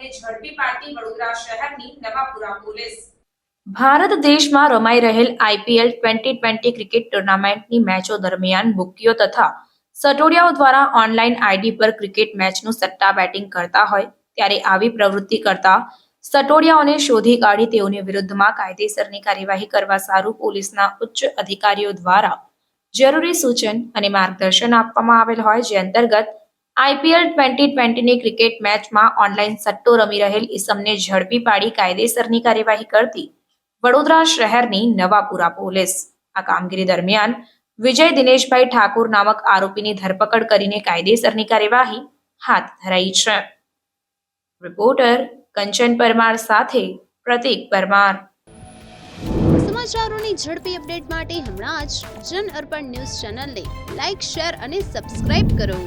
ઇસમને ઝડપી પાડતી વડોદરા શહેરની નવાપુરા પોલીસ। ભારત દેશમાં રમાઈ રહેલ IPL 2020 ક્રિકેટ ટુર્નામેન્ટની મેચો દરમિયાન બુકીઓ તથા સટોડિયાઓ દ્વારા ઓનલાઈન આઈડી પર ક્રિકેટ મેચનું સટ્ટા બેટિંગ કરતા હોય ત્યારે આવી પ્રવૃત્તિ કરતા સટોડિયાઓને શોધી કાઢી તેઓની વિરુદ્ધમાં કાયદેસરની કાર્યવાહી કરવા સારું પોલીસના ઉચ્ચ અધિકારીઓ દ્વારા જરૂરી સૂચન અને માર્ગદર્શન આપવામાં આવેલ હોય, જે અંતર્ગત IPL 2020ની ક્રિકેટ મેચમાં ઓનલાઈન સટ્ટો રમી રહેલ ઇસમને ઝડપી પાડી કાયદેસરની કાર્યવાહી કરતી વડોદરા શહેરની નવાપુરા પોલીસ આ કામગીરી દરમિયાન વિજય દિનેશભાઈ ઠાકુર નામક આરોપીની ધરપકડ કરીને કાયદેસરની કાર્યવાહી હાથ ધરાઈ છે। રિપોર્ટર કંચન પરમાર સાથે પ્રતીક પરમાર। સમાચારોની ઝડપી અપડેટ માટે હમણાં જ જન અર્પણ ન્યૂઝ ચેનલને લાઇક, શેર અને સબસ્ક્રાઇબ કરો।